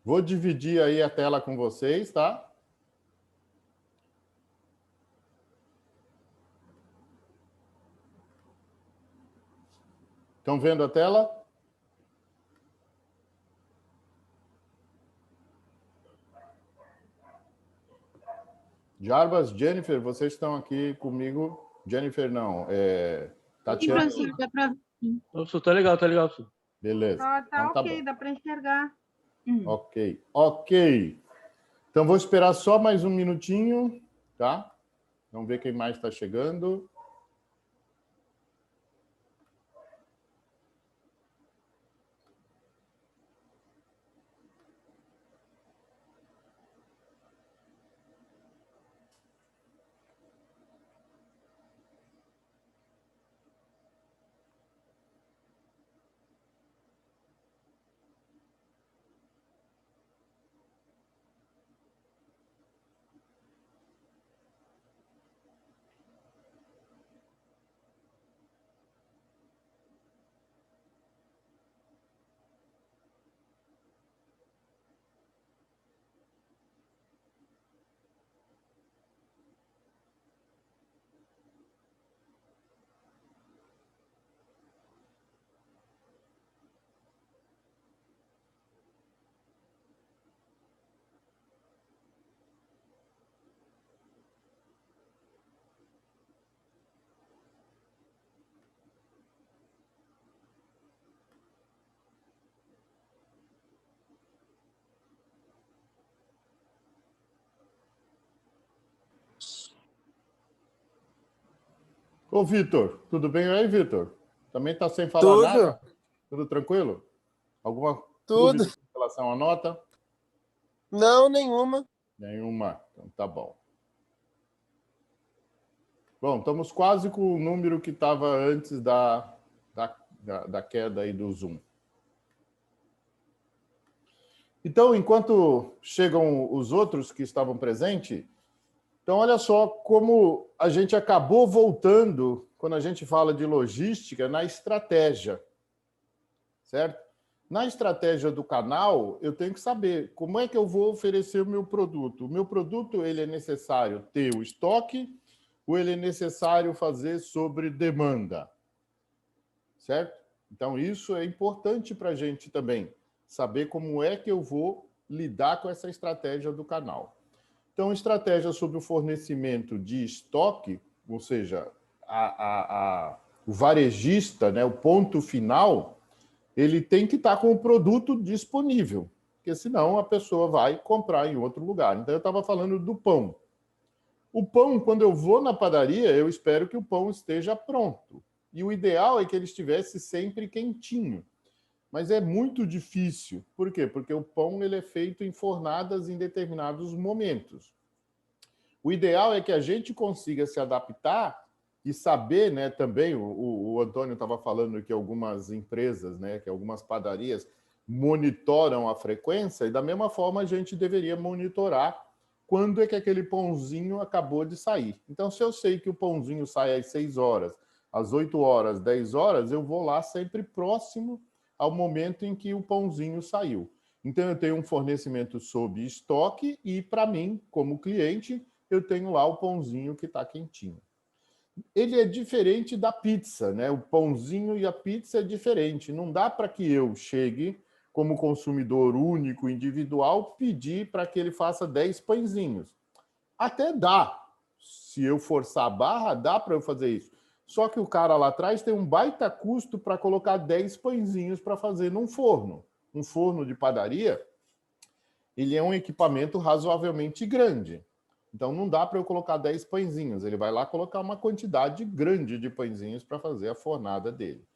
Vou dividir aí a tela com vocês, tá? Estão vendo a tela? Jarbas, Jennifer, vocês estão aqui comigo? Jennifer, não. Tatiana. Sim, professor, dá para ver. Professor, tá legal, sim. Beleza. Tá então, tá ok, bom. dá para enxergar. Ok. Então, vou esperar só mais um minutinho, tá? Vamos ver quem mais está chegando. Ô, Vitor, tudo bem aí, Vitor? Também está sem falar nada? Tudo tranquilo? Alguma dúvida em relação à nota? Não, nenhuma. Nenhuma. Então, tá bom. Bom, estamos quase com o número que estava antes da queda aí do Zoom. Então, enquanto chegam os outros que estavam presentes, então olha só como a gente acabou voltando, quando a gente fala de logística, na estratégia, certo? Na estratégia do canal, eu tenho que saber como é que eu vou oferecer o meu produto. O meu produto, ele é necessário ter o estoque ou ele é necessário fazer sobre demanda, certo? Então, isso é importante para a gente também, saber como é que eu vou lidar com essa estratégia do canal. Então, estratégia sobre o fornecimento de estoque, ou seja, o varejista, né, o ponto final, ele tem que estar com o produto disponível, porque senão a pessoa vai comprar em outro lugar. Então, eu estava falando do pão. O pão, quando eu vou na padaria, eu espero que o pão esteja pronto. E o ideal é que ele estivesse sempre quentinho. Mas é muito difícil. Por quê? Porque o pão ele é feito em fornadas em determinados momentos. O ideal é que a gente consiga se adaptar e saber, né, também, o Antônio estava falando que algumas empresas, né, que algumas padarias monitoram a frequência, e da mesma forma a gente deveria monitorar quando é que aquele pãozinho acabou de sair. Então, se eu sei que o pãozinho sai às 6 horas, às 8 horas, 10 horas, eu vou lá sempre próximo ao momento em que o pãozinho saiu. Então, eu tenho um fornecimento sob estoque e, para mim, como cliente, eu tenho lá o pãozinho que está quentinho. Ele é diferente da pizza, né? O pãozinho e a pizza é diferente. Não dá para que eu chegue, como consumidor único, individual, pedir para que ele faça 10 pãezinhos. Até dá. Se eu forçar a barra, dá para eu fazer isso. Só que o cara lá atrás tem um baita custo para colocar 10 pãezinhos para fazer num forno. Um forno de padaria, ele é um equipamento razoavelmente grande. Então, não dá para eu colocar 10 pãezinhos. Ele vai lá colocar uma quantidade grande de pãezinhos para fazer a fornada dele.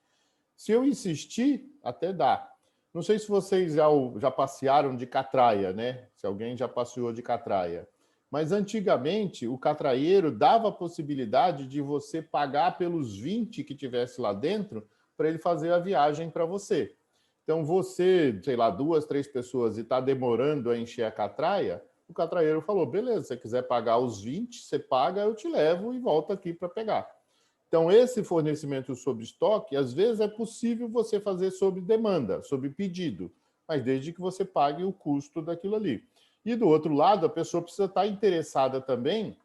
Se eu insistir, até dá. Não sei se vocês já passearam de catraia, né? Se alguém já passeou de catraia. Mas, antigamente, o catraieiro dava a possibilidade de você pagar pelos 20 que tivesse lá dentro para ele fazer a viagem para você. Então, você, sei lá, 2, 3 pessoas e está demorando a encher a catraia, o catraieiro falou, beleza, se você quiser pagar os 20, você paga, eu te levo e volto aqui para pegar. Então, esse fornecimento sob estoque, às vezes é possível você fazer sob demanda, sob pedido. mas desde que você pague o custo daquilo ali. E do outro lado, a pessoa precisa estar interessada também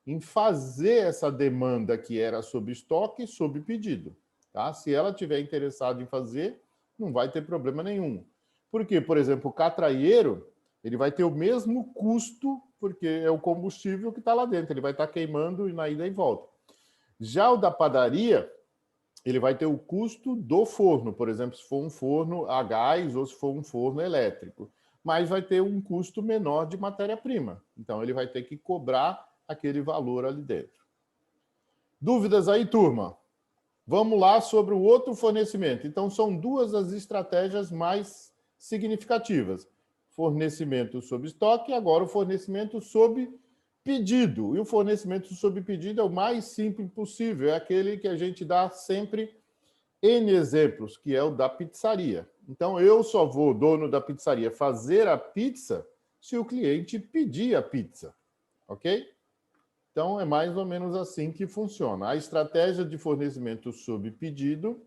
em fazer essa demanda que era sob estoque, sob pedido. Tá? Se ela estiver interessada em fazer, não vai ter problema nenhum. Porque, por exemplo, o catraieiro, ele vai ter o mesmo custo, porque é o combustível que está lá dentro, ele vai estar queimando na ida e volta. Já o da padaria, ele vai ter o custo do forno, por exemplo, se for um forno a gás ou se for um forno elétrico, mas vai ter um custo menor de matéria-prima. Então, ele vai ter que cobrar aquele valor ali dentro. Dúvidas aí, turma? Vamos lá sobre o outro fornecimento. Então, são duas as estratégias mais significativas. Fornecimento sob estoque e agora o fornecimento sob pedido. E o fornecimento sob pedido é o mais simples possível, é aquele que a gente dá sempre N exemplos, que é o da pizzaria. Então, eu só vou, dono da pizzaria, fazer a pizza se o cliente pedir a pizza, ok? Então, é mais ou menos assim que funciona. A estratégia de fornecimento sob pedido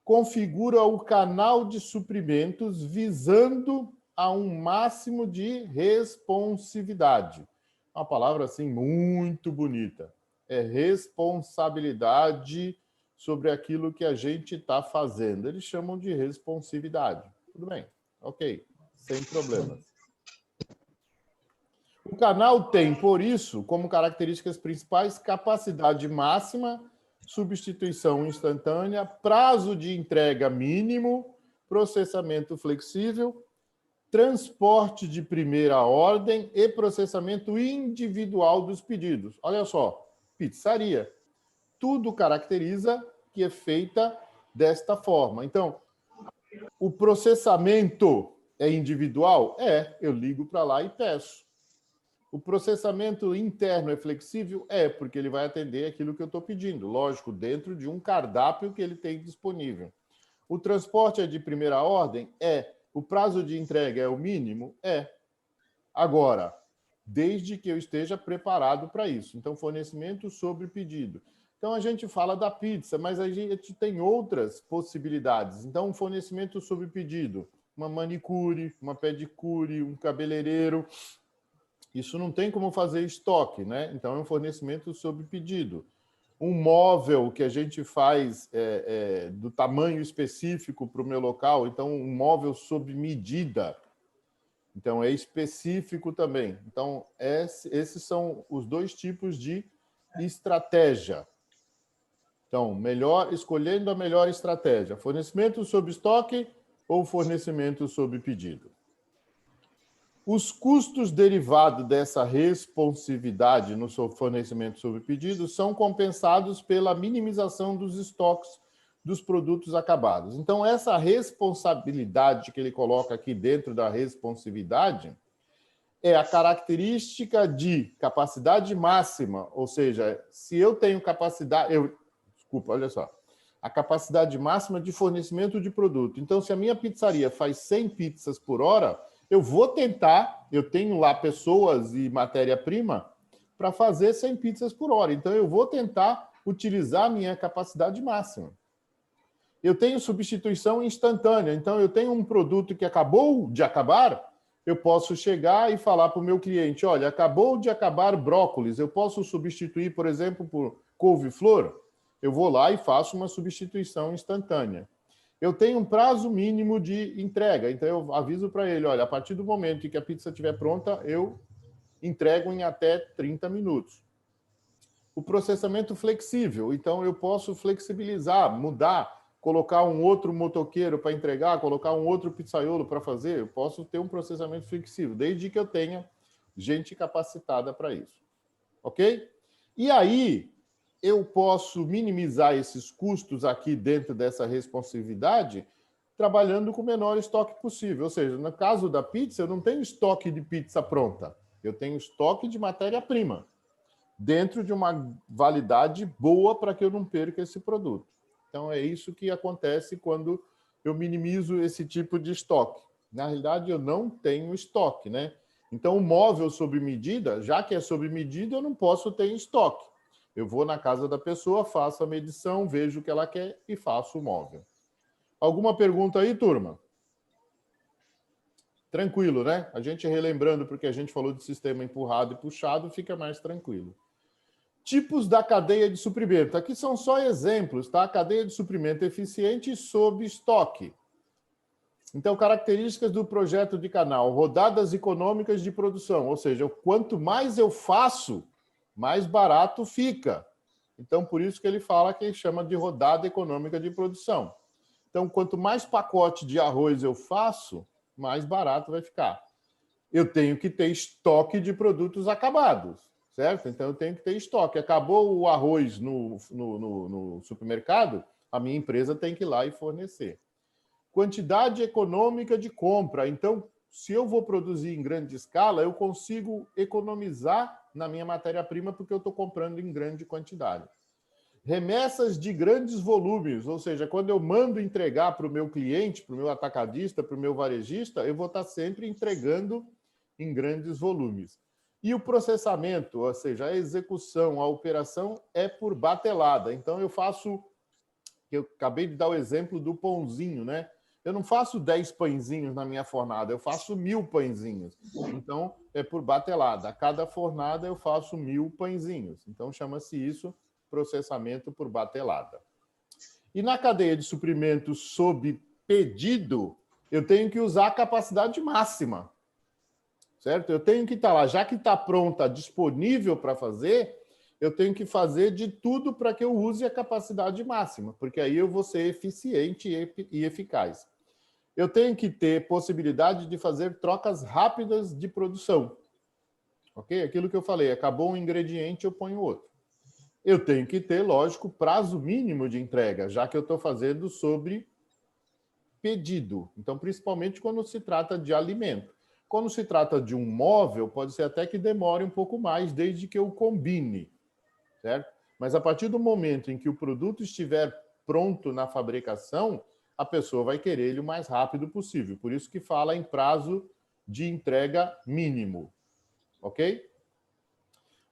configura o canal de suprimentos visando a um máximo de responsividade. Uma palavra assim muito bonita. É responsabilidade sobre aquilo que a gente está fazendo. Eles chamam de responsividade. Tudo bem, ok, sem problemas. O canal tem, por isso, como características principais, capacidade máxima, substituição instantânea, prazo de entrega mínimo, processamento flexível, transporte de primeira ordem e processamento individual dos pedidos. Olha só, pizzaria. Tudo caracteriza que é feita desta forma. Então, o processamento é individual? É, eu ligo para lá e peço. O processamento interno é flexível? É, porque ele vai atender aquilo que eu estou pedindo. Lógico, dentro de um cardápio que ele tem disponível. O transporte é de primeira ordem? É. O prazo de entrega é o mínimo? É. Agora, desde que eu esteja preparado para isso. Então, fornecimento sobre pedido. Então, a gente fala da pizza, mas a gente tem outras possibilidades. Então, fornecimento sobre pedido. Uma manicure, uma pedicure, um cabeleireiro. Isso não tem como fazer estoque, né? Então, é um fornecimento sob pedido. Um móvel que a gente faz do tamanho específico para o meu local, então, um móvel sob medida. Então, é específico também. Então, esses são os dois tipos de estratégia. Então, escolhendo a melhor estratégia. Fornecimento sob estoque ou fornecimento sob pedido. Os custos derivados dessa responsividade no seu fornecimento sob pedido são compensados pela minimização dos estoques dos produtos acabados. Então, essa responsabilidade que ele coloca aqui dentro da responsividade é a característica de capacidade máxima, ou seja, se eu tenho capacidade... Desculpa, olha só. A capacidade máxima de fornecimento de produto. Então, se a minha pizzaria faz 100 pizzas por hora... eu vou tentar, eu tenho lá pessoas e matéria-prima para fazer 100 pizzas por hora. Então, eu vou tentar utilizar a minha capacidade máxima. Eu tenho substituição instantânea. Então, eu tenho um produto que acabou de acabar, eu posso chegar e falar para o meu cliente, olha, acabou de acabar brócolis, eu posso substituir, por exemplo, por couve-flor? Eu vou lá e faço uma substituição instantânea. Eu tenho um prazo mínimo de entrega, então eu aviso para ele, olha, a partir do momento em que a pizza estiver pronta, eu entrego em até 30 minutos. O processamento flexível, então eu posso flexibilizar, mudar, colocar um outro motoqueiro para entregar, colocar um outro pizzaiolo para fazer, eu posso ter um processamento flexível, desde que eu tenha gente capacitada para isso. Ok? E aí, eu posso minimizar esses custos aqui dentro dessa responsividade trabalhando com o menor estoque possível. Ou seja, no caso da pizza, eu não tenho estoque de pizza pronta. Eu tenho estoque de matéria-prima dentro de uma validade boa para que eu não perca esse produto. Então, é isso que acontece quando eu minimizo esse tipo de estoque. Na realidade, eu não tenho estoque, né? Então, o móvel sob medida, já que é sob medida, eu não posso ter em estoque. Eu vou na casa da pessoa, faço a medição, vejo o que ela quer e faço o móvel. Alguma pergunta aí, turma? Tranquilo, né? A gente relembrando, porque a gente falou de sistema empurrado e puxado, fica mais tranquilo. Tipos da cadeia de suprimento. Aqui são só exemplos, tá? Cadeia de suprimento eficiente sob estoque. Então, características do projeto de canal. Rodadas econômicas de produção. Ou seja, quanto mais eu faço, mais barato fica. Então, por isso que ele fala que ele chama de rodada econômica de produção. Então, quanto mais pacote de arroz eu faço, mais barato vai ficar. Eu tenho que ter estoque de produtos acabados, certo? Então, eu tenho que ter estoque. Acabou o arroz no supermercado, a minha empresa tem que ir lá e fornecer. Quantidade econômica de compra. Então, se eu vou produzir em grande escala, eu consigo economizar na minha matéria-prima porque eu estou comprando em grande quantidade. Remessas de grandes volumes, ou seja, quando eu mando entregar para o meu cliente, para o meu atacadista, para o meu varejista, eu vou estar sempre entregando em grandes volumes. E o processamento, ou seja, a execução, a operação é por batelada. Então, eu acabei de dar o exemplo do pãozinho, né? Eu não faço 10 pãezinhos na minha fornada, eu faço 1000 pãezinhos. Então, é por batelada. A cada fornada eu faço 1000 pãezinhos. Então, chama-se isso processamento por batelada. E na cadeia de suprimentos sob pedido, eu tenho que usar a capacidade máxima, certo? Eu tenho que estar lá, já que está pronta, disponível para fazer, eu tenho que fazer de tudo para que eu use a capacidade máxima, porque aí eu vou ser eficiente e eficaz. Eu tenho que ter possibilidade de fazer trocas rápidas de produção. Ok? Aquilo que eu falei, acabou um ingrediente, eu ponho outro. Eu tenho que ter, lógico, prazo mínimo de entrega, já que eu estou fazendo sobre pedido. Então, principalmente quando se trata de alimento. Quando se trata de um móvel, pode ser até que demore um pouco mais, desde que eu combine, certo? Mas a partir do momento em que o produto estiver pronto na fabricação, a pessoa vai querer ele o mais rápido possível. Por isso que fala em prazo de entrega mínimo. Ok?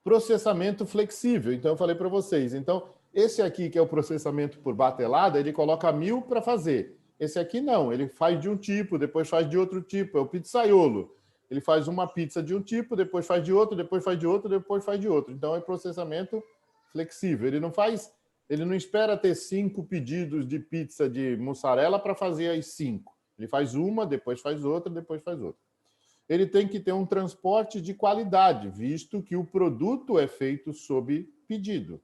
Processamento flexível. Então, eu falei para vocês. Então, esse aqui, que é o processamento por batelada, ele coloca 1000 para fazer. Esse aqui não, ele faz de um tipo, depois faz de outro tipo. É o pizzaiolo. Ele faz uma pizza de um tipo, depois faz de outro, depois faz de outro, depois faz de outro. Então, é processamento flexível. Ele não espera ter 5 pedidos de pizza de mussarela para fazer as 5. Ele faz uma, depois faz outra, depois faz outra. Ele tem que ter um transporte de qualidade, visto que o produto é feito sob pedido.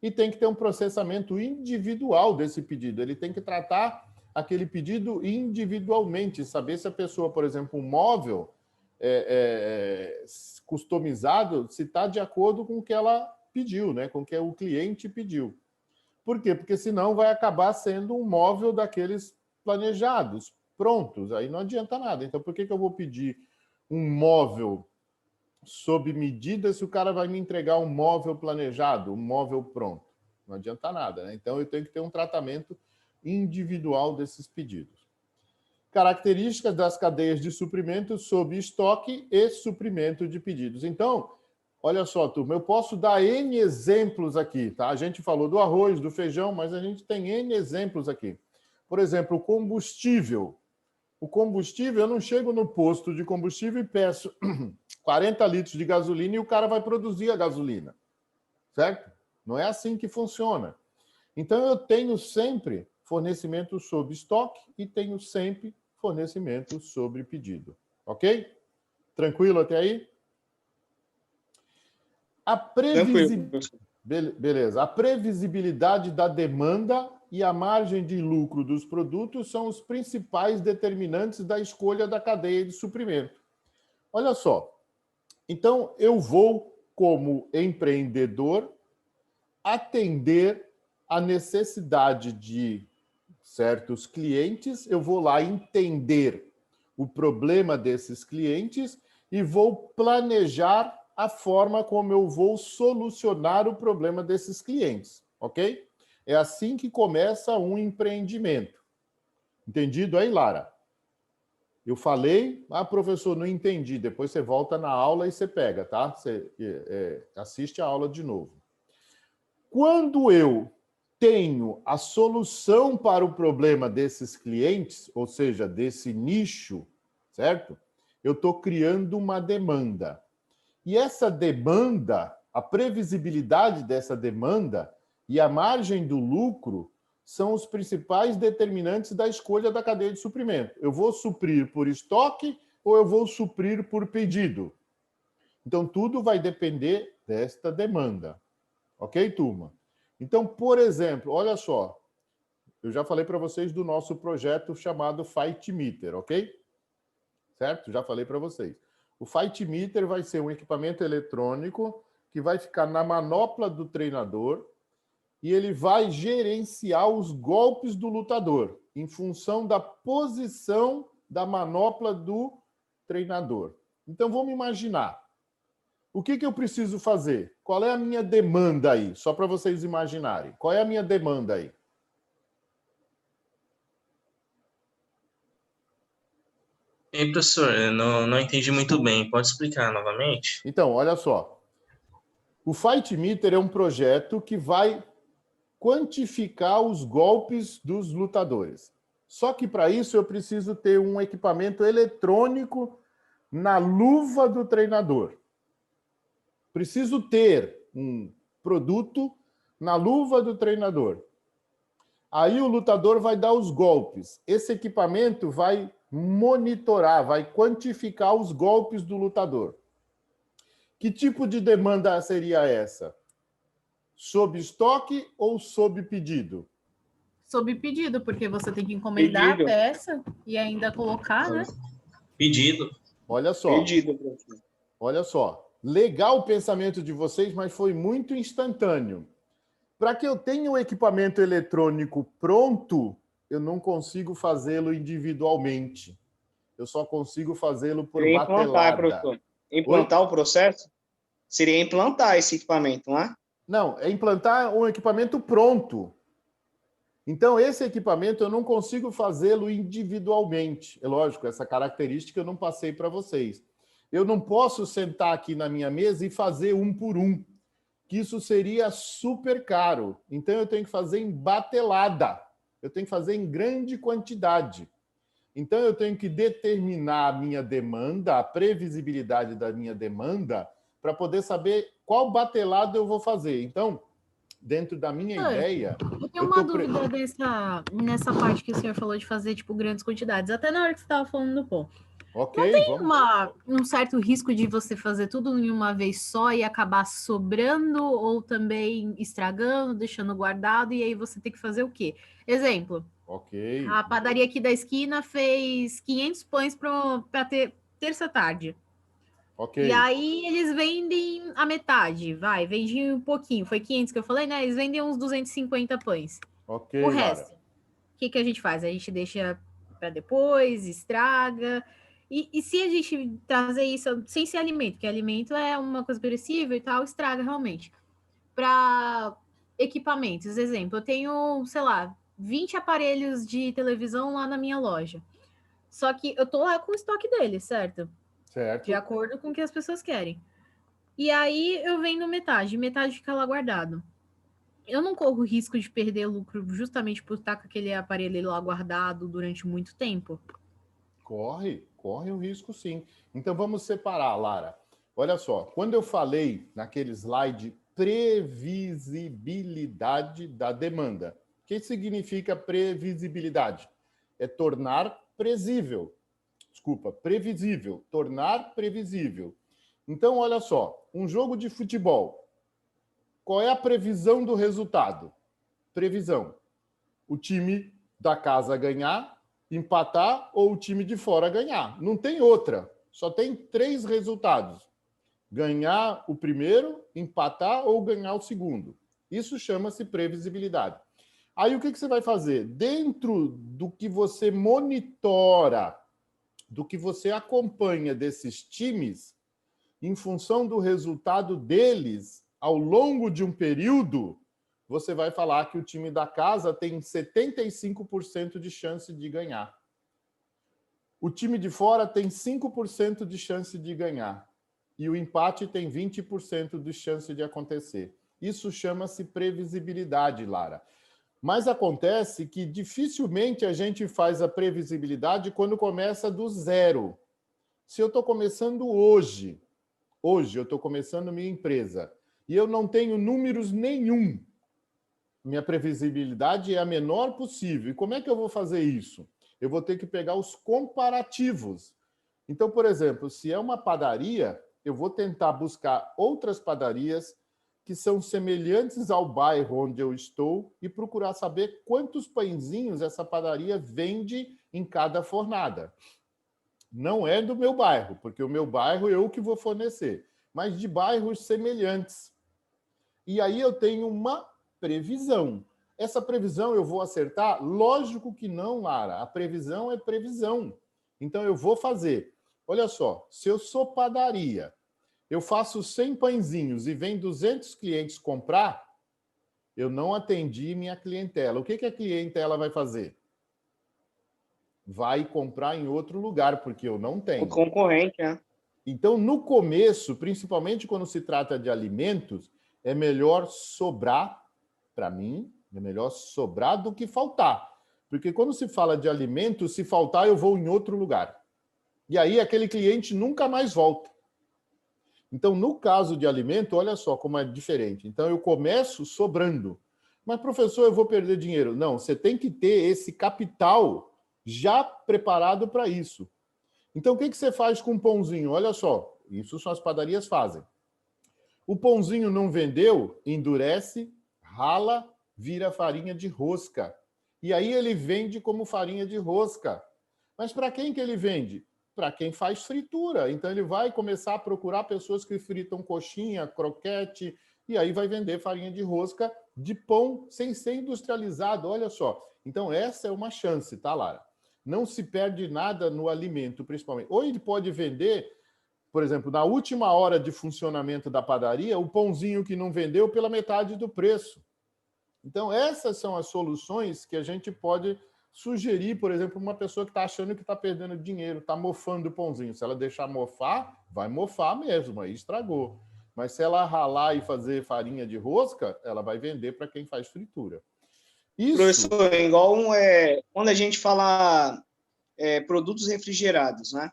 E tem que ter um processamento individual desse pedido. Ele tem que tratar aquele pedido individualmente, saber se a pessoa, por exemplo, um móvel customizado, se está de acordo com o que ela pediu, né? Com o que o cliente pediu. Por quê? Porque senão vai acabar sendo um móvel daqueles planejados, prontos. Aí não adianta nada. Então, por que eu vou pedir um móvel sob medida se o cara vai me entregar um móvel planejado, um móvel pronto? Não adianta nada, né? Então, eu tenho que ter um tratamento individual desses pedidos. Características das cadeias de suprimento sob estoque e suprimento de pedidos. Então, olha só, turma, eu posso dar N exemplos aqui, tá? A gente falou do arroz, do feijão, mas a gente tem N exemplos aqui. Por exemplo, o combustível. O combustível, eu não chego no posto de combustível e peço 40 litros de gasolina e o cara vai produzir a gasolina, certo? Não é assim que funciona. Então, eu tenho sempre fornecimento sob estoque e tenho sempre fornecimento sobre pedido. Ok? Tranquilo até aí? Beleza. A previsibilidade da demanda e a margem de lucro dos produtos são os principais determinantes da escolha da cadeia de suprimento. Olha só. Então, eu vou, como empreendedor, atender a necessidade de certos clientes, eu vou lá entender o problema desses clientes e vou planejar a forma como eu vou solucionar o problema desses clientes, ok? É assim que começa um empreendimento. Entendido aí, Lara? Eu falei, professor, não entendi. Depois você volta na aula e você pega, tá? Você assiste a aula de novo. Quando eu tenho a solução para o problema desses clientes, ou seja, desse nicho, certo? eu estou criando uma demanda. E essa demanda, a previsibilidade dessa demanda e a margem do lucro são os principais determinantes da escolha da cadeia de suprimento. Eu vou suprir por estoque ou eu vou suprir por pedido? Então, tudo vai depender desta demanda. Ok, turma? Então, por exemplo, olha só, eu já falei para vocês do nosso projeto chamado Fight Meter, ok? Certo? Já falei para vocês. O Fight Meter vai ser um equipamento eletrônico que vai ficar na manopla do treinador e ele vai gerenciar os golpes do lutador em função da posição da manopla do treinador. Então, vamos imaginar. O que eu preciso fazer? Qual é a minha demanda aí? Só para vocês imaginarem. Qual é a minha demanda aí? Ei, professor, eu não entendi muito bem. Pode explicar novamente? Então, olha só. O Fight Meter é um projeto que vai quantificar os golpes dos lutadores. Só que para isso eu preciso ter um equipamento eletrônico na luva do treinador. Preciso ter um produto na luva do treinador. Aí o lutador vai dar os golpes. Esse equipamento vai monitorar, vai quantificar os golpes do lutador. Que tipo de demanda seria essa? Sob estoque ou sob pedido? Sob pedido, porque você tem que encomendar Pedido. a peça e ainda colocar, né? Pedido. Olha só. Pedido, professor. Olha só. Legal o pensamento de vocês, mas foi muito instantâneo. Para que eu tenha o equipamento eletrônico pronto, eu não consigo fazê-lo individualmente. Eu só consigo fazê-lo por Seria implantar, batelada. professor. Implantar o processo? Seria implantar esse equipamento, não é? Não, é implantar um equipamento pronto. Então, esse equipamento eu não consigo fazê-lo individualmente. É lógico, essa característica eu não passei para vocês. Eu não posso sentar aqui na minha mesa e fazer um por um, que isso seria super caro. Então, eu tenho que fazer em batelada. Eu tenho que fazer em grande quantidade. Então, eu tenho que determinar a minha demanda, a previsibilidade da minha demanda, para poder saber qual batelada eu vou fazer. Então, dentro da minha ideia... Eu tenho uma dúvida nessa parte que o senhor falou de fazer, tipo, grandes quantidades. Até na hora que você estava falando do pão. Ok, não tem vamos... um certo risco de você fazer tudo em uma vez só e acabar sobrando ou também estragando, deixando guardado, e aí você tem que fazer o quê? Exemplo, Ok. a padaria aqui da esquina fez 500 pães para terça-tarde. Ok. E aí eles vendem a metade, vende um pouquinho. Foi 500 que eu falei, né? Eles vendem uns 250 pães. Ok, O Lara. resto, o que a gente faz? A gente deixa para depois, estraga. E se a gente trazer isso sem ser alimento, porque alimento é uma coisa perecível e tal, estraga realmente. Para equipamentos, exemplo, eu tenho, sei lá, 20 aparelhos de televisão lá na minha loja. Só que eu tô lá com o estoque deles, certo? Certo. De acordo com o que as pessoas querem. E aí eu vendo metade fica lá guardado. Eu não corro risco de perder lucro justamente por estar com aquele aparelho lá guardado durante muito tempo? Corre o risco sim. Então vamos separar, Lara. Olha só, quando eu falei naquele slide previsibilidade da demanda, o que significa previsibilidade? É tornar previsível. Desculpa, previsível, tornar previsível. Então, olha só, um jogo de futebol. Qual é a previsão do resultado? Previsão. O time da casa ganhar, empatar ou o time de fora ganhar. Não tem outra. Só tem 3 resultados. Ganhar o primeiro, empatar ou ganhar o segundo. Isso chama-se previsibilidade. Aí o que você vai fazer? Dentro do que você monitora, do que você acompanha desses times, em função do resultado deles, ao longo de um período, você vai falar que o time da casa tem 75% de chance de ganhar. O time de fora tem 5% de chance de ganhar. E o empate tem 20% de chance de acontecer. Isso chama-se previsibilidade, Lara. Mas acontece que dificilmente a gente faz a previsibilidade quando começa do zero. Se eu estou começando hoje eu estou começando minha empresa, e eu não tenho números nenhum, minha previsibilidade é a menor possível. E como é que eu vou fazer isso? Eu vou ter que pegar os comparativos. Então, por exemplo, se é uma padaria, eu vou tentar buscar outras padarias que são semelhantes ao bairro onde eu estou e procurar saber quantos pãezinhos essa padaria vende em cada fornada. Não é do meu bairro, porque o meu bairro eu que vou fornecer, mas de bairros semelhantes. E aí eu tenho uma previsão. Essa previsão eu vou acertar? Lógico que não, Lara. A previsão é previsão. Então eu vou fazer. Olha só, se eu sou padaria, eu faço 100 pãezinhos e vem 200 clientes comprar, eu não atendi minha clientela. O que a clientela vai fazer? Vai comprar em outro lugar, porque eu não tenho. O concorrente, né? Então, no começo, principalmente quando se trata de alimentos, é melhor sobrar, para mim, é melhor sobrar do que faltar. Porque quando se fala de alimento, se faltar, eu vou em outro lugar. E aí aquele cliente nunca mais volta. Então, no caso de alimento, olha só como é diferente. Então, eu começo sobrando. Mas, professor, eu vou perder dinheiro. Não, você tem que ter esse capital já preparado para isso. Então, o que você faz com o pãozinho? Olha só, isso só as padarias fazem. O pãozinho não vendeu, endurece, rala, vira farinha de rosca. E aí ele vende como farinha de rosca. Mas para quem que ele vende? Para quem faz fritura. Então ele vai começar a procurar pessoas que fritam coxinha, croquete, e aí vai vender farinha de rosca de pão sem ser industrializado. Olha só. Então essa é uma chance, tá, Lara? Não se perde nada no alimento, principalmente. Ou ele pode vender, por exemplo, na última hora de funcionamento da padaria, o pãozinho que não vendeu pela metade do preço. Então, essas são as soluções que a gente pode sugerir, por exemplo, uma pessoa que está achando que está perdendo dinheiro, está mofando o pãozinho. Se ela deixar mofar, vai mofar mesmo, aí estragou. Mas se ela ralar e fazer farinha de rosca, ela vai vender para quem faz fritura. Isso... Professor, igual quando a gente fala produtos refrigerados, né?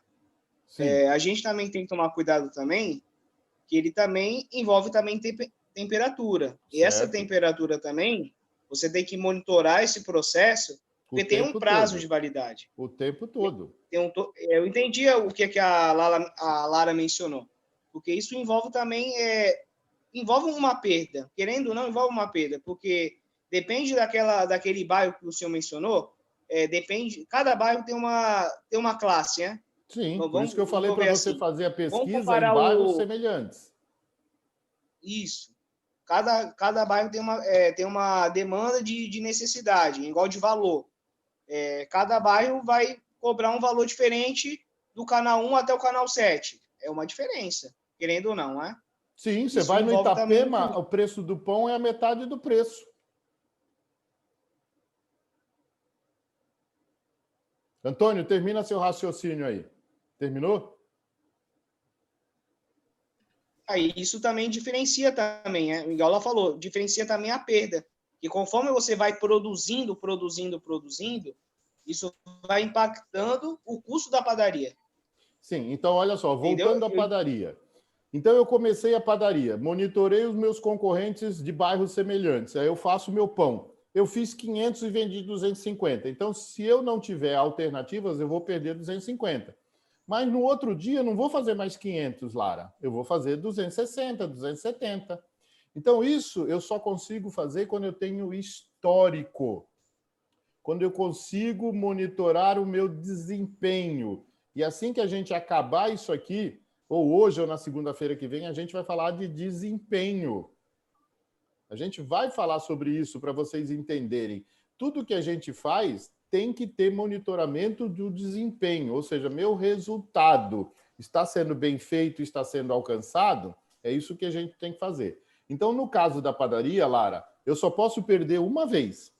A gente também tem que tomar cuidado também, que ele também envolve também temperatura. E certo. Essa temperatura também, você tem que monitorar esse processo, porque tem um prazo de validade. O tempo todo. Eu entendi o que a Lara mencionou, porque isso envolve também envolve uma perda. Querendo ou não, envolve uma perda, porque depende daquele bairro que o senhor mencionou, depende, cada bairro tem uma classe, né? Sim, então, por isso que eu falei para você fazer a pesquisa em bairros semelhantes. Isso. Cada bairro tem uma demanda de necessidade, igual de valor. Cada bairro vai cobrar um valor diferente do canal 1 até o canal 7. É uma diferença, querendo ou não, né? Sim, você vai no Itapema, o preço do pão é a metade do preço. Antônio, termina seu raciocínio aí. Terminou? Aí isso também diferencia também, igual ela falou, diferencia também a perda. E conforme você vai produzindo, isso vai impactando o custo da padaria. Sim, então olha só, voltando à padaria. Então eu comecei a padaria, monitorei os meus concorrentes de bairros semelhantes, aí eu faço meu pão. Eu fiz 500 e vendi 250. Então, se eu não tiver alternativas, eu vou perder 250. Mas no outro dia, eu não vou fazer mais 500, Lara. Eu vou fazer 260, 270. Então, isso eu só consigo fazer quando eu tenho histórico. Quando eu consigo monitorar o meu desempenho. E assim que a gente acabar isso aqui, ou hoje ou na segunda-feira que vem, a gente vai falar de desempenho. A gente vai falar sobre isso para vocês entenderem. Tudo que a gente faz tem que ter monitoramento do desempenho, ou seja, meu resultado está sendo bem feito, está sendo alcançado, é isso que a gente tem que fazer. Então, no caso da padaria, Lara, eu só posso perder uma vez.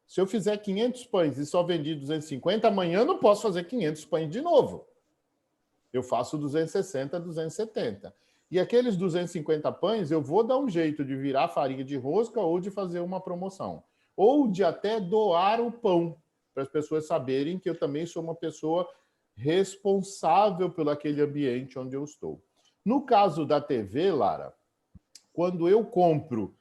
Se eu fizer 500 pães e só vendi 250, amanhã eu não posso fazer 500 pães de novo. Eu faço 260, 270. E aqueles 250 pães, eu vou dar um jeito de virar farinha de rosca ou de fazer uma promoção. Ou de até doar o pão, para as pessoas saberem que eu também sou uma pessoa responsável pelo aquele ambiente onde eu estou. No caso da TV, Lara, quando eu compro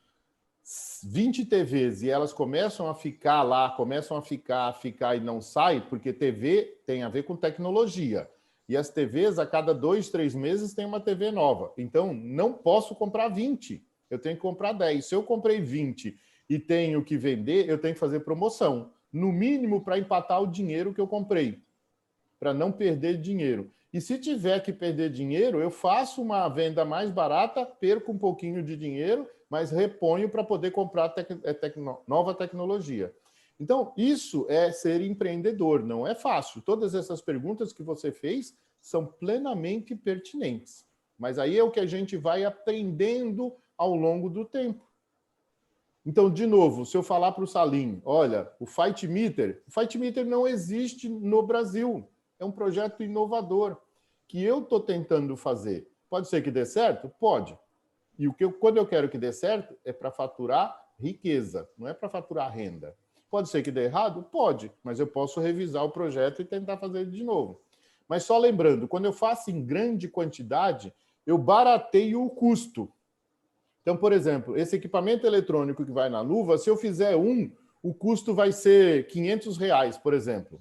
20 TVs e elas começam a ficar lá, começam a ficar e não sai, porque TV tem a ver com tecnologia. E as TVs, a cada 2, 3 meses, tem uma TV nova. Então, não posso comprar 20. Eu tenho que comprar 10. Se eu comprei 20 e tenho que vender, eu tenho que fazer promoção. No mínimo, para empatar o dinheiro que eu comprei. Para não perder dinheiro. E se tiver que perder dinheiro, eu faço uma venda mais barata, perco um pouquinho de dinheiro, mas reponho para poder comprar nova tecnologia. Então, isso é ser empreendedor, não é fácil. Todas essas perguntas que você fez são plenamente pertinentes. Mas aí é o que a gente vai aprendendo ao longo do tempo. Então, de novo, se eu falar para o Salim, olha, o Fight Meter não existe no Brasil. É um projeto inovador que eu estou tentando fazer. Pode ser que dê certo? Pode. E quando eu quero que dê certo, é para faturar riqueza, não é para faturar renda. Pode ser que dê errado? Pode, mas eu posso revisar o projeto e tentar fazer de novo. Mas só lembrando, quando eu faço em grande quantidade, eu barateio o custo. Então, por exemplo, esse equipamento eletrônico que vai na luva, se eu fizer o custo vai ser R$500, por exemplo.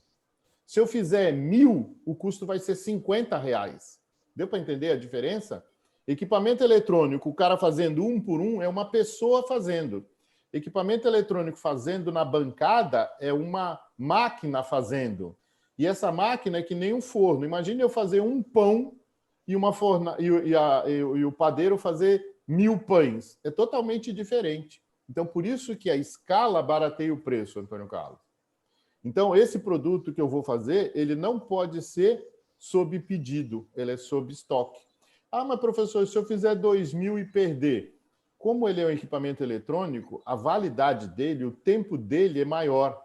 Se eu fizer 1.000, o custo vai ser R$50. Deu para entender a diferença? Equipamento eletrônico, o cara fazendo um por um, é uma pessoa fazendo. Equipamento eletrônico fazendo na bancada é uma máquina fazendo. E essa máquina é que nem um forno. Imagine eu fazer um pão e o padeiro fazer 1.000 pães. É totalmente diferente. Então, por isso que a escala barateia o preço, Antônio Carlos. Então, esse produto que eu vou fazer, ele não pode ser sob pedido, ele é sob estoque. Ah, mas professor, se eu fizer 2.000 e perder, como ele é um equipamento eletrônico, a validade dele, o tempo dele é maior.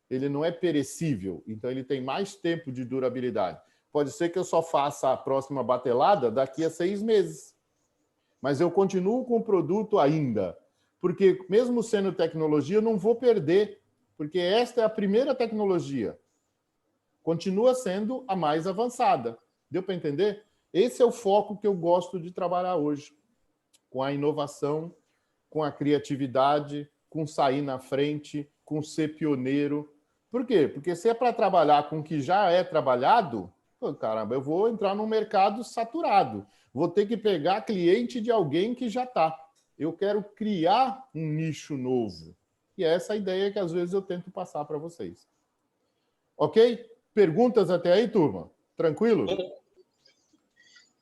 Ele não é perecível, então ele tem mais tempo de durabilidade. Pode ser que eu só faça a próxima batelada daqui a 6 meses. Mas eu continuo com o produto ainda, porque mesmo sendo tecnologia, eu não vou perder, porque esta é a primeira tecnologia. Continua sendo a mais avançada. Deu para entender? Esse é o foco que eu gosto de trabalhar hoje, com a inovação, com a criatividade, com sair na frente, com ser pioneiro. Por quê? Porque se é para trabalhar com o que já é trabalhado, pô, caramba, eu vou entrar num mercado saturado. Vou ter que pegar cliente de alguém que já está. Eu quero criar um nicho novo. E é essa a ideia que às vezes eu tento passar para vocês. Ok? Perguntas até aí, turma? Tranquilo?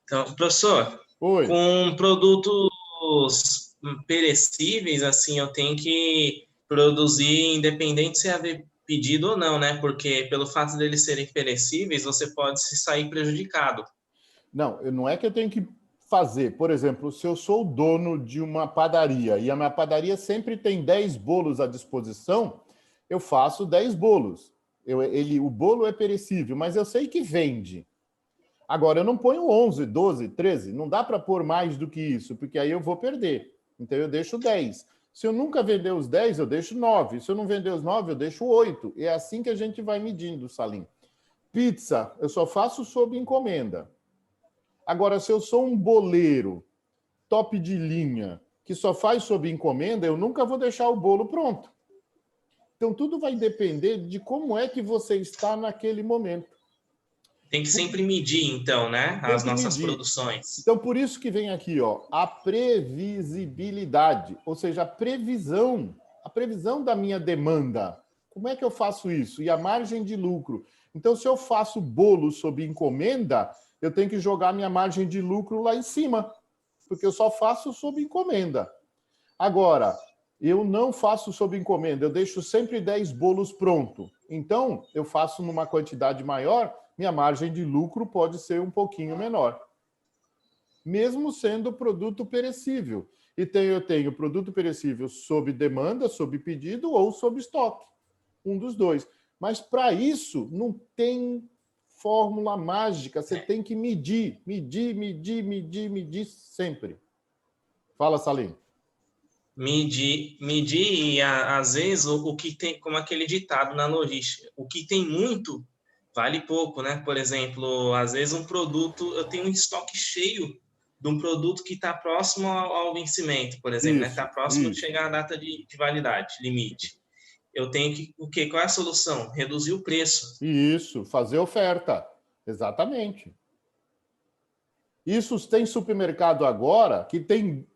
Então, professor, Oi. com produtos perecíveis, assim, eu tenho que produzir independente se haver pedido ou não, né? Porque pelo fato deles serem perecíveis, você pode se sair prejudicado. Não é que eu tenho que fazer. Por exemplo, se eu sou o dono de uma padaria e a minha padaria sempre tem 10 bolos à disposição, eu faço 10 bolos. O bolo é perecível, mas eu sei que vende. Agora, eu não ponho 11, 12, 13. Não dá para pôr mais do que isso, porque aí eu vou perder. Então, eu deixo 10. Se eu nunca vender os 10, eu deixo 9. Se eu não vender os 9, eu deixo 8. É assim que a gente vai medindo, Salim. Pizza, eu só faço sob encomenda. Agora, se eu sou um boleiro top de linha, que só faz sob encomenda, eu nunca vou deixar o bolo pronto. Então, tudo vai depender de como é que você está naquele momento. Tem que sempre medir, então, né? As nossas produções. Então, por isso que vem aqui, ó, a previsibilidade, ou seja, a previsão da minha demanda. Como é que eu faço isso? E a margem de lucro. Então, se eu faço bolo sob encomenda, eu tenho que jogar minha margem de lucro lá em cima, porque eu só faço sob encomenda. Agora, eu não faço sob encomenda, eu deixo sempre 10 bolos pronto. Então, eu faço numa quantidade maior, minha margem de lucro pode ser um pouquinho menor. Mesmo sendo produto perecível. E eu tenho produto perecível sob demanda, sob pedido ou sob estoque. Um dos dois. Mas para isso não tem fórmula mágica. Você tem que medir sempre. Fala, Salim. Medir e às vezes o que tem, como aquele ditado na logística, o que tem muito vale pouco, né? Por exemplo, às vezes um produto, eu tenho um estoque cheio de um produto que está próximo ao vencimento, por exemplo, né? Está próximo de isso. chegar à data de validade, limite. Eu tenho que, o quê? Qual é a solução? Reduzir o preço. Isso, fazer oferta. Exatamente. Isso tem supermercado agora que tem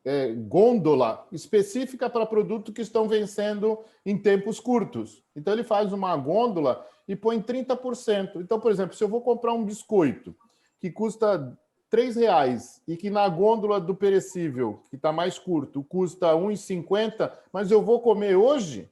gôndola específica para produtos que estão vencendo em tempos curtos. Então, ele faz uma gôndola e põe 30%. Então, por exemplo, se eu vou comprar um biscoito que custa R$3 e que na gôndola do perecível, que está mais curto, custa R$1,50, mas eu vou comer hoje,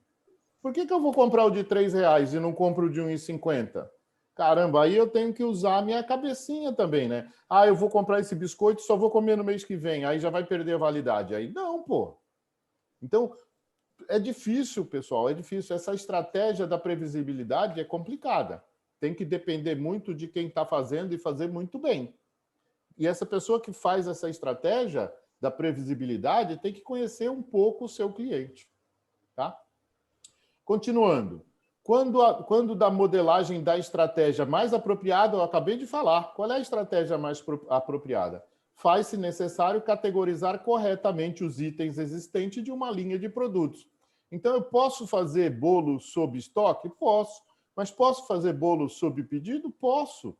por que eu vou comprar o de R$3 e não compro o de R$1,50? Caramba, aí eu tenho que usar a minha cabecinha também, né? Ah, eu vou comprar esse biscoito e só vou comer no mês que vem, aí já vai perder a validade. Aí não, pô. Então, é difícil, pessoal, é difícil. Essa estratégia da previsibilidade é complicada. Tem que depender muito de quem está fazendo e fazer muito bem. E essa pessoa que faz essa estratégia da previsibilidade tem que conhecer um pouco o seu cliente, tá? Continuando. Quando da modelagem da estratégia mais apropriada, eu acabei de falar, qual é a estratégia mais apropriada? Faz-se necessário categorizar corretamente os itens existentes de uma linha de produtos. Então, eu posso fazer bolo sob estoque? Posso. Mas posso fazer bolo sob pedido? Posso.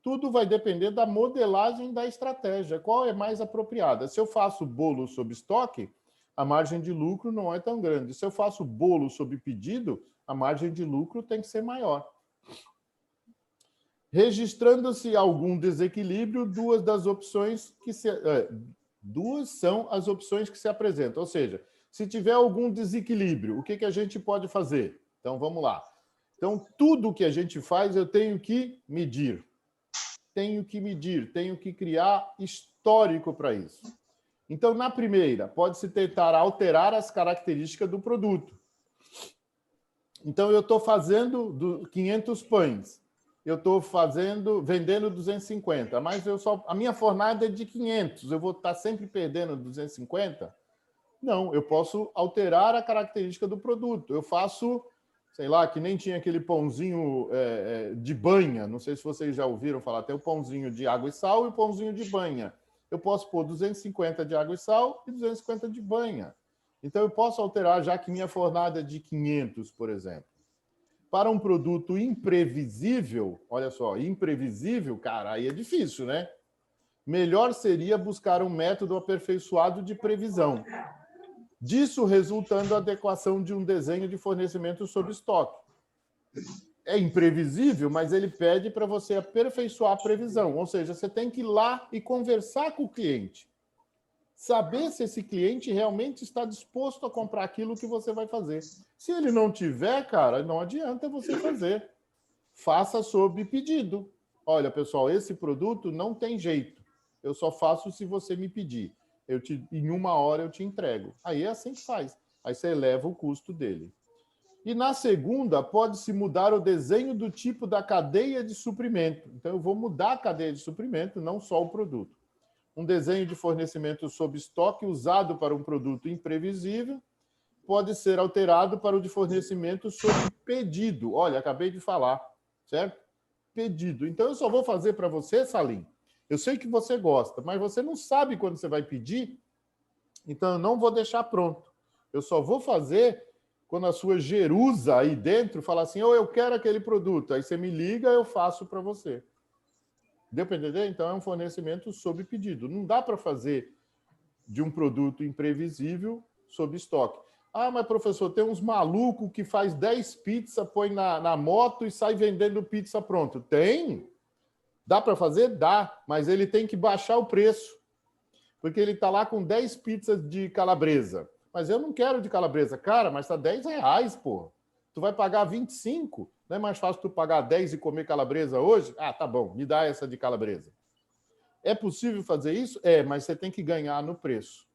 Tudo vai depender da modelagem da estratégia. Qual é mais apropriada? Se eu faço bolo sob estoque, a margem de lucro não é tão grande. Se eu faço bolo sob pedido, a margem de lucro tem que ser maior. Registrando-se algum desequilíbrio, duas são as opções que se apresentam. Ou seja, se tiver algum desequilíbrio, o que a gente pode fazer? Então, vamos lá. Então, tudo que a gente faz, eu tenho que medir. Tenho que criar histórico para isso. Então, na primeira, pode-se tentar alterar as características do produto. Então, eu estou fazendo 500 pães. Eu estou vendendo 250, mas a minha fornada é de 500. Eu vou estar sempre perdendo 250? Não, eu posso alterar a característica do produto. Eu faço, sei lá, que nem tinha aquele pãozinho de banha. Não sei se vocês já ouviram falar. Tem o pãozinho de água e sal e o pãozinho de banha. Eu posso pôr 250 de água e sal e 250 de banha. Então, eu posso alterar, já que minha fornada é de 500, por exemplo. Para um produto imprevisível, olha só, imprevisível, cara, aí é difícil, né? Melhor seria buscar um método aperfeiçoado de previsão. Disso resultando a adequação de um desenho de fornecimento sob estoque. É imprevisível, mas ele pede para você aperfeiçoar a previsão. Ou seja, você tem que ir lá e conversar com o cliente. Saber se esse cliente realmente está disposto a comprar aquilo que você vai fazer. Se ele não tiver, cara, não adianta você fazer. Faça sob pedido. Olha, pessoal, esse produto não tem jeito. Eu só faço se você me pedir. Em 1 hora eu te entrego. Aí é assim que faz. Aí você eleva o custo dele. E na segunda, pode-se mudar o desenho do tipo da cadeia de suprimento. Então, eu vou mudar a cadeia de suprimento, não só o produto. Um desenho de fornecimento sob estoque usado para um produto imprevisível pode ser alterado para o de fornecimento sob pedido. Olha, acabei de falar, certo? Pedido. Então, eu só vou fazer para você, Salim. Eu sei que você gosta, mas você não sabe quando você vai pedir, então eu não vou deixar pronto. Eu só vou fazer quando a sua Jerusa aí dentro falar assim, eu quero aquele produto. Aí você me liga, eu faço para você. Deu para entender? Então, é um fornecimento sob pedido. Não dá para fazer de um produto imprevisível sob estoque. Ah, mas professor, tem uns malucos que faz 10 pizzas, põe na moto e sai vendendo pizza pronto. Tem? Dá para fazer? Dá, mas ele tem que baixar o preço. Porque ele está lá com 10 pizzas de calabresa. Mas eu não quero de calabresa. Cara, mas está R$10, pô. Tu vai pagar 25? Não é mais fácil tu pagar 10 e comer calabresa hoje? Ah, tá bom, me dá essa de calabresa. É possível fazer isso? É, mas você tem que ganhar no preço.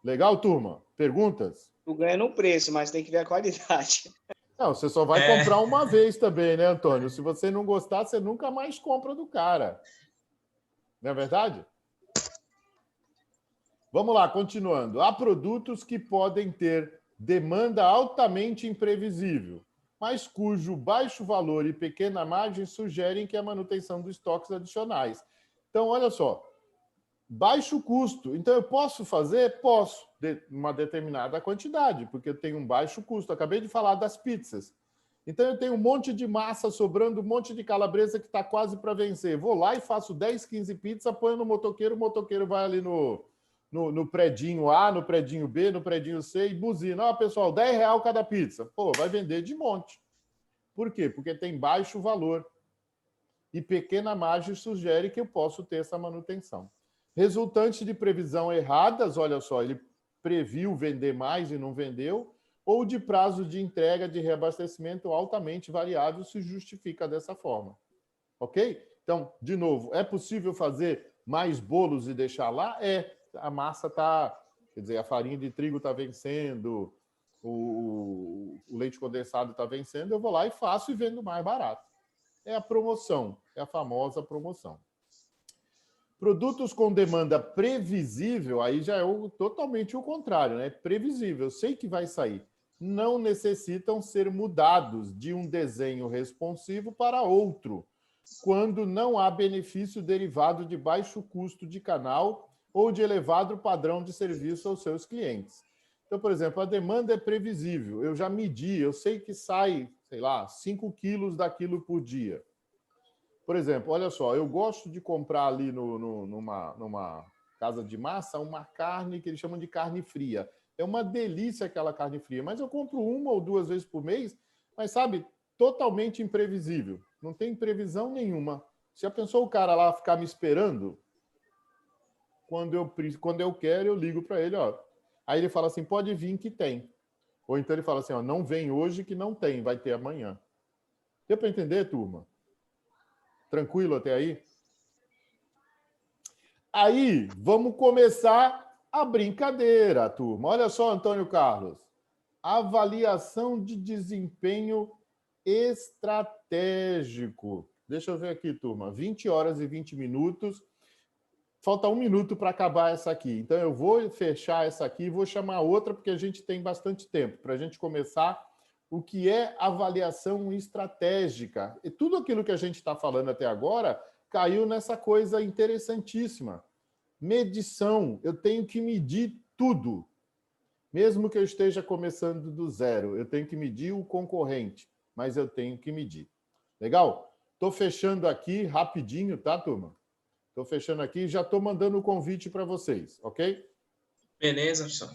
Legal, turma? Perguntas? Tu ganha no preço, mas tem que ver a qualidade. Não, você só vai comprar uma vez também, né, Antônio? Se você não gostar, você nunca mais compra do cara. Não é verdade? Vamos lá, continuando. Há produtos que podem ter demanda altamente imprevisível. mas cujo baixo valor e pequena margem sugerem que a manutenção dos estoques adicionais. Então, olha só, baixo custo. Então, eu posso fazer? Posso, uma determinada quantidade, porque eu tenho um baixo custo. Acabei de falar das pizzas. Então, eu tenho um monte de massa sobrando, um monte de calabresa que está quase para vencer. Vou lá e faço 10, 15 pizzas, ponho no motoqueiro, o motoqueiro vai ali no predinho A, no predinho B, no predinho C e buzina. Ó, pessoal, R$10 cada pizza. Pô, vai vender de monte. Por quê? Porque tem baixo valor. E pequena margem sugere que eu posso ter essa manutenção. Resultante de previsão erradas, olha só, ele previu vender mais e não vendeu, ou de prazo de entrega de reabastecimento altamente variável se justifica dessa forma. Ok? Então, de novo, é possível fazer mais bolos e deixar lá? É. A massa está, quer dizer, a farinha de trigo está vencendo, o leite condensado está vencendo, eu vou lá e faço e vendo mais barato. É a promoção, é a famosa promoção. Produtos com demanda previsível, aí já é totalmente o contrário, né? Previsível, eu sei que vai sair. Não necessitam ser mudados de um desenho responsivo para outro, quando não há benefício derivado de baixo custo de canal ou de elevado padrão de serviço aos seus clientes. Então, por exemplo, a demanda é previsível. Eu já medi, eu sei que sai, sei lá, 5 quilos daquilo por dia. Por exemplo, olha só, eu gosto de comprar ali numa casa de massa uma carne que eles chamam de carne fria. É uma delícia aquela carne fria, mas eu compro 1 ou 2 vezes por mês, mas, sabe, totalmente imprevisível. Não tem previsão nenhuma. Já pensou o cara lá ficar me esperando? Quando eu quero, eu ligo para ele, ó. Aí ele fala assim, pode vir que tem. Ou então ele fala assim, ó, não vem hoje que não tem, vai ter amanhã. Deu para entender, turma? Tranquilo até aí? Aí, vamos começar a brincadeira, turma. Olha só, Antônio Carlos. Avaliação de desempenho estratégico. Deixa eu ver aqui, turma. 20 horas e 20 minutos. Falta 1 minuto para acabar essa aqui. Então, eu vou fechar essa aqui e vou chamar outra, porque a gente tem bastante tempo para a gente começar o que é avaliação estratégica. E tudo aquilo que a gente está falando até agora caiu nessa coisa interessantíssima. Medição. Eu tenho que medir tudo. Mesmo que eu esteja começando do zero, eu tenho que medir o concorrente, mas eu tenho que medir. Legal? Estou fechando aqui rapidinho, tá, turma? Estou fechando aqui e já estou mandando o convite para vocês, ok? Beleza, professor.